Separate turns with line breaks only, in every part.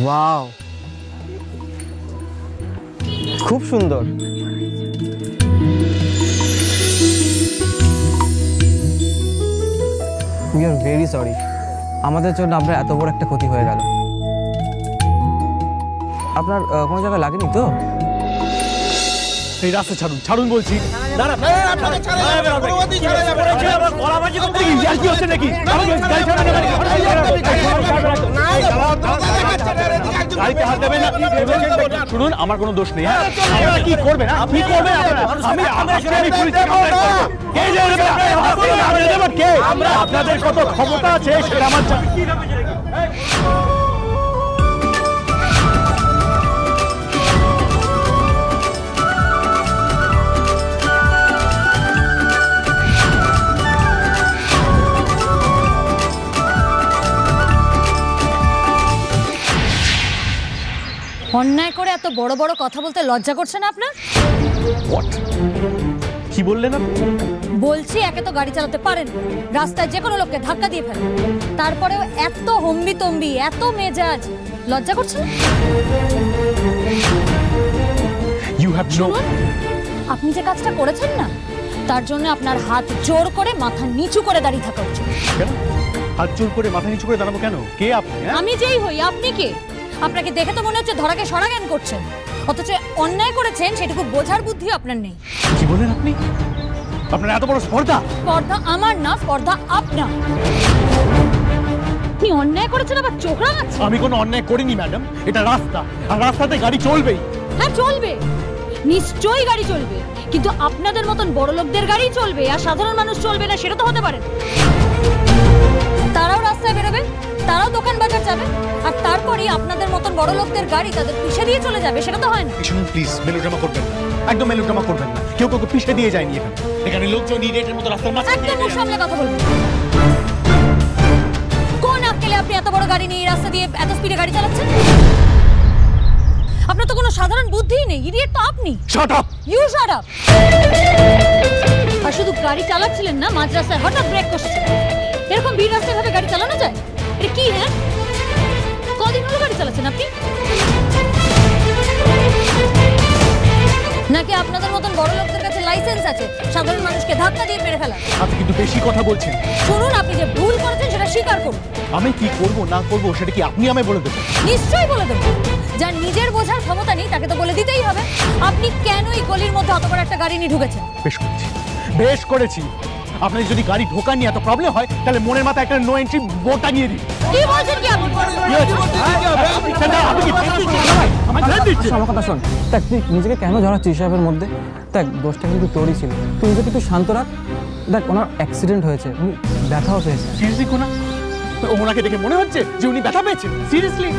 Wow, খুব সুন্দর। We are very sorry, আমাদের জন্য আপনার এত বড় একটা ক্ষতি হয়ে গেল। আপনার কোনো জায়গায় লাগেনি তো?
এই রাস্তা ছাড়ুন, ছাড়ুন বলছি। শুনুন, আমার কোনো দোষ নেই। কি করবেন? কি করবেন? আপনাদের কত ক্ষমতা আছে সেটা আমার জানি।
অন্যায় করে এত বড় বড় কথা বলতে লজ্জা করছে না আপনার?
কি বললেন আপনি?
বলছি, একে তো গাড়ি চালাতে পারেন, রাস্তায় যে কোনো লোককে ধাক্কা দিয়ে ফেলেন, তারপরেও এত হম্বি তম্বি, এত মেজাজ, লজ্জা করছে না? আপনি যে কাজটা করেছেন না, তার জন্য আপনার হাত জোর করে মাথা নিচু করে দাঁড়িয়ে থাকা উচিত।
হাত জোর করে মাথা নিচু করে দাঁড়াবো কেন? কে আপনি?
আমি যেই হই, আপনি কে? আপনাকে দেখে তো মনে হচ্ছে ধরাকে সরা জ্ঞান করছেন, অথচ অন্যায় করেছেন সেটুকু বোঝার বুদ্ধি আপনার নেই।
কি বলেন আপনি? আপনার এত বড় স্পর্ধা?
স্পর্ধা আমার না, স্পর্ধা আপনার। আপনি অন্যায় করেছেন আবার চোখ রাঙাচ্ছেন।
আমি কোনো অন্যায় করিনি ম্যাডাম, এটা রাস্তা, আর রাস্তাতে গাড়ি চলবেই।
হ্যাঁ চলবে, নিশ্চয়ই গাড়ি চলবে, কিন্তু আপনাদের মতন বড় লোকদের গাড়ি চলবে আর সাধারণ মানুষ চলবে না, সেটা তো হতে পারে। তারাও রাস্তায় বেরোবে, তারাও দোকান বাজার যাবে, আর তারপরেই আপনাদের মতন বড় লোকদের গাড়ি তাদের পিছে দিয়ে চলে যাবে, সেটা তো হয় না।
শুনুন প্লিজ, মেলোড্রামা করবেন না, একদম মেলোড্রামা করবেন না। কেউ কাউকে পিছে দিয়ে যায়নি এখানে। এখানে লোকজন ইডিয়েটের মতো রাস্তার মাঝখানে
একদম মুখ সামলে কথা বলবেন। কোন আক্কেলে আপনি এত বড় গাড়ি নিয়ে এই রাস্তা দিয়ে এত স্পিডে গাড়ি চালাচ্ছেন? আপনার তো কোনো সাধারণ বুদ্ধিই নেই, ইডিয়েট তো আপনি।
Shut up!
You shut up! আর শুধু গাড়ি চালাচ্ছিলেন না, মাঝ রাস্তায় হঠাৎ ব্রেক কষেছিলেন। এরকম ভিড় রাস্তায় ভাবে গাড়ি চালানো যায়? এটা কি? হ্যাঁ, কদিন হলো গাড়ি চালাচ্ছেন আপনি? নাকি আপনাদের মতন বড় লোকদের কাছে লাইসেন্স আছে সাধারণ মানুষকে ধাক্কা দিয়ে মেরে ফেলা?
আপনি কিন্তু বেশি কথা বলছেন।
শুনুন, আপনি যে ভুল করেছেন সেটা স্বীকার করুন।
আমি কি করব না করব সেটা কি আপনি আমায় বলে দেবেন?
নিশ্চয়ই বলে দেবো। যার নিজের বোঝার ক্ষমতা নেই তাকে তো বলে দিতেই হবে। আপনি কেন এই গলির মধ্যে অত বড় একটা গাড়ি নিয়ে ঢুকেছেন?
বেশ করেছি, বেশ করেছি। আপনার যদি গাড়ি ঢোকা নিয়ে এত প্রবলেম হয়, তাহলে মনের মাথায় একটা নো এন্ট্রি বোর্ড টাঙিয়ে দিন।
কি বলছেন কি আপনি?
আমার কথা শোন, দেখ তুই নিজেকে কেন জড়াচ্ছিস হিসাবের মধ্যে? দেখ দোষটা কিন্তু তোরই ছিল, তুই নিজেকে একটু শান্ত রাখ। দেখ ওনার অ্যাক্সিডেন্ট হয়েছে, উনি ব্যথাও পেয়েছে।
সিরিয়াসলি কোনা? ওনাকে দেখে মনে হচ্ছে যে উনি ব্যথা পেয়েছেন? সিরিয়াসলি?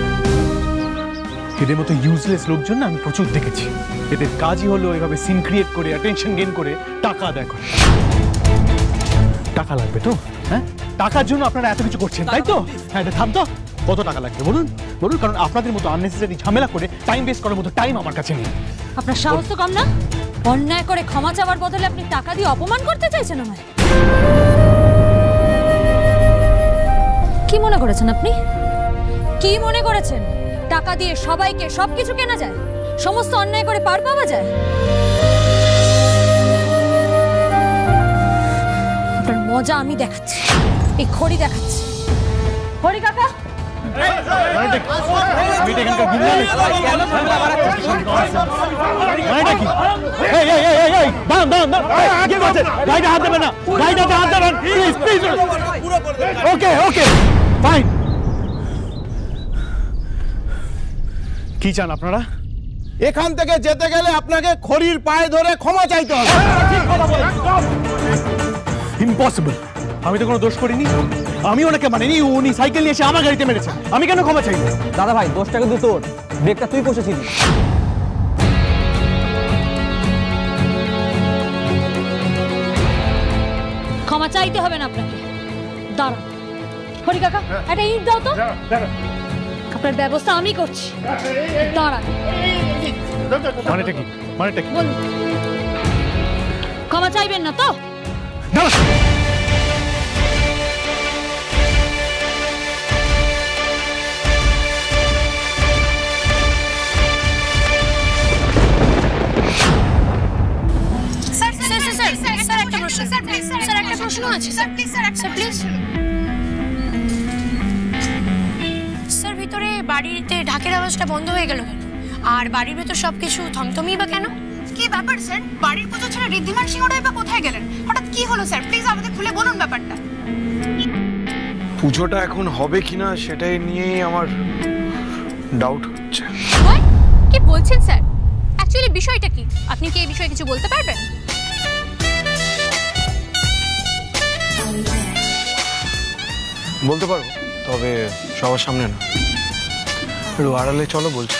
এদের মতো ইউজলেস লোকজন না আমি প্রচুর দেখেছি। এদের কাজই হলো এভাবে সিন ক্রিয়েট করে, অ্যাটেনশন গেইন করে টাকা আদায় করে। টাকা লাগবে তো? হ্যাঁ, টাকার জন্য আপনারা এত কিছু করছেন, তাই তো? হ্যাঁ, থাম তো। কত টাকা লাগবে বলুন, বলুন, কারণ আপনাদের মতো আননেসেসারি ঝামেলা করে টাইম ওয়েস্ট করার মতো টাইম আমার কাছে নেই।
আপনার সাহস তো কম না? অন্যায় করে ক্ষমা চাওয়ার বদলে আপনি টাকা দিয়ে অপমান করতে চাইছেন আমায়। কি মনে করেছেন আপনি? কি মনে করেছেন টাকা দিয়ে সবাইকে সবকিছু কেনা যায়? সমস্ত অন্যায় করে পার পাওয়া যায়? আপনার মজা আমি দেখাচ্ছি, এই খড়ি দেখাচ্ছি। খড়ি কাকা,
কি চান আপনারা?
এখান থেকে যেতে গেলে আপনাকে খড়ির পায়ে ধরে ক্ষমা চাইতে হবে।
ইম্পসিবল, আমি তো কোনো দোষ করিনি। আমি ওনাকে মানিনি, উনি সাইকেল নিয়ে এসে আমার গাড়িতে মেরেছে। আমি কেন ক্ষমা চাইব?
দাদা ভাই, দোষটা কিন্তু তোর, ব্রেকটা তুই কষেছিলি।
ক্ষমা চাইতে হবে না আপনাকে। দাঁড়ান হরি কাকা, একটা ইট দাও তো। আপনার ব্যবস্থা আমি করছি, দাঁড়ান।
মানেটা কি? মানেটা কি?
বলুন, ক্ষমা চাইবেন না তো?
আছে sir, please sir, sir please sir, ভিতরে বাড়িতে ঢাকের আওয়াজটা বন্ধ হয়ে গেল কেন? আর বাড়ির ভেতর সবকিছু থমথমই বা কেন?
কি ব্যাপার স্যার? বাড়ির পুজো ছেড়ে ঋদ্ধিমান সিংহটাই বা কোথায় গেলেন? হঠাৎ কি হলো স্যার? প্লিজ আমাদের খুলে বলুন ব্যাপারটা।
পুজোটা এখন হবে কিনা সেটাই নিয়েই আমার ডাউট হচ্ছে।
কি বলছেন স্যার? অ্যাকচুয়ালি বিষয়টা কি? আপনি কি এই বিষয়ে কিছু বলতে পারবেন?
বলতে পারবো, তবে সবার সামনে না, একটু আড়ালে চলো বলছি।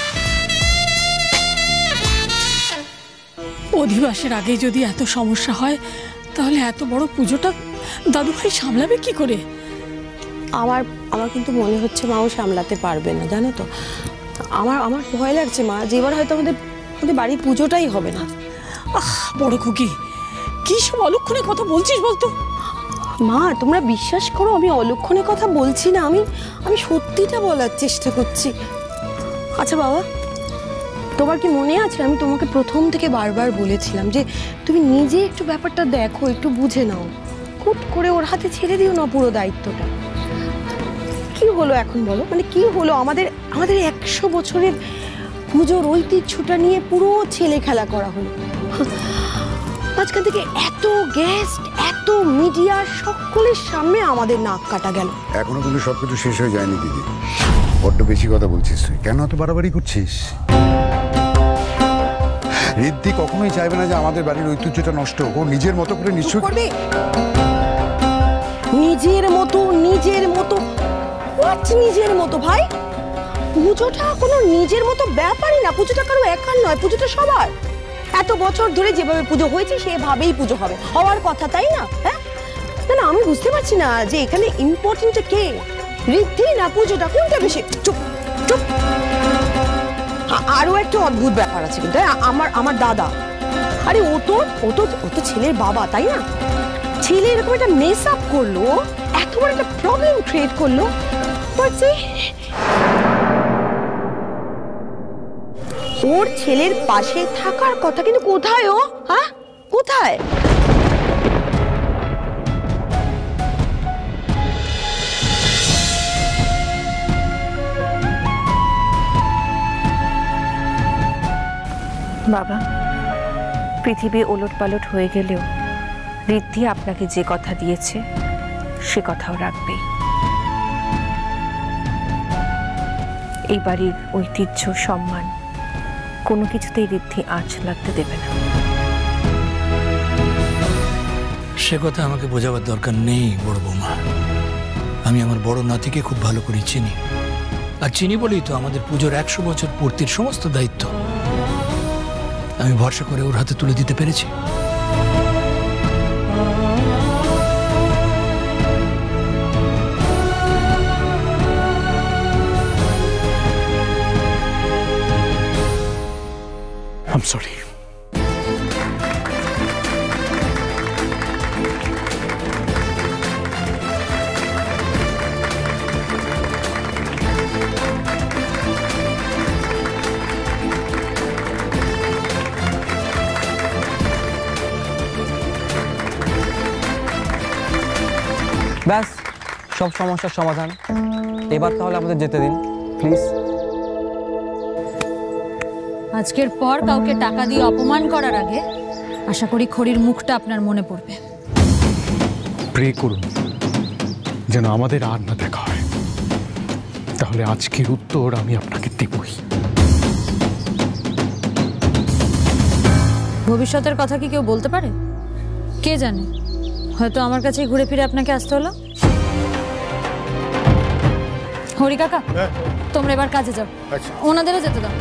অধিবাসের আগে যদি এত সমস্যা হয় তাহলে এত বড় পুজোটা দাদুভাই সামলাবে কি করে?
আমার কিন্তু মনে হচ্ছে মা ও সামলাতে পারবে না, জানো তো। আমার ভয় লাগছে মা, যে এবার হয়তো আমাদের বাড়ির পুজোটাই হবে না।
বড় খুকি, কি সব অলক্ষণে কথা বলছিস বলতো?
মা তোমরা বিশ্বাস করো, আমি অলক্ষণে কথা বলছি না, আমি সত্যিটা বলার চেষ্টা করছি। আচ্ছা বাবা, তোমার কি মনে আছে আমি তোমাকে প্রথম থেকে বারবার বলেছিলাম যে তুমি নিজে একটু ব্যাপারটা দেখো, একটু বুঝে নাও, হুট করে ওর হাতে ছেড়ে দিও না পুরো দায়িত্বটা। কি হলো এখন বলো, মানে কি হলো? আমাদের 100 বছরের পুজোর ঐতিহ্যটা নিয়ে পুরো ছেলে খেলা করা হলো। মাঝখান থেকে এত গেস্ট, এত মিডিয়া, সকলের সামনে আমাদের নাক কাটা গেল।
এখনো কিন্তু সবকিছু শেষ হয়ে যায়নি দিদি, বড্ড বেশি কথা বলছিস তুই। কেন এত বাড়াবাড়ি করছিস? ঋদ্ধি কখনোই চাইবে না যে আমাদের বাড়ির ঐতিহ্যটা নষ্ট হোক। ও নিজের মতো করে নিশ্চয় করবে।
নিজের মতো নিজের মতো ভাই, পুজোটা কোনো নিজের মতো ব্যাপারই না। পুজোটা কারো একার নয়, পুজোটা সবার। এত বছর ধরে যেভাবে পুজো হয়েছে সেভাবেই পুজো হবে, হওয়ার কথা, তাই না? হ্যাঁ না, আমি বুঝতে পারছি না যে এখানে ইম্পর্টেন্ট কে, ঋদ্ধি না পুজোটা, কোনটা বেশি? চুপ চুপ। আরো একটা অদ্ভুত ব্যাপার আছে কিন্তু, আমার দাদা, আরে ও তো ছেলের বাবা, তাই না? ছেলে এরকম একটা মেস আপ করলো, এত বড় একটা প্রবলেম ক্রিয়েট করলো, ওর ছেলের পাশে থাকার কথা, কিন্তু কোথায় ও? হ্যাঁ কোথায়?
বাবা, পৃথিবী ওলটপালট হয়ে গেলেও ঋদ্ধি আপনাকে যে কথা দিয়েছে সে কথাও রাখবেই। এই বাড়ির ঐতিহ্য, সম্মান কোনো কিছুতেই ঋদ্ধি আঁচ লাগতে দেবে না।
সে কথা আমাকে বোঝাবার দরকার নেই বড় বৌমা। আমি আমার বড় নাতিকে খুব ভালো করে চিনি, আর চিনি বলেই তো আমাদের পুজোর 100 বছর পূর্তির সমস্ত দায়িত্ব আমি ভরসা করে ওর হাতে তুলে দিতে পেরেছি।
I'm sorry.
ব্যাস, সব সমস্যার সমাধান। এবার তাহলে আমাদের যেতে দিন প্লিজ।
আজকের পর কাউকে টাকা দিয়ে অপমান করার আগে আশা করি খড়ির মুখটা আপনার মনে পড়বে।
প্রে করুন যেন আমাদের আর না দেখা হয়, তাহলে আজকের উত্তর আমি আপনাকে দেবই।
ভবিষ্যতের কথা কি কেউ বলতে পারে? কে জানে, হয়তো আমার কাছেই ঘুরে ফিরে আপনাকে আসতে হলো। হরি কাকা, তোমরা এবার কাজে যাও, ওনাদেরও যেতে দাও।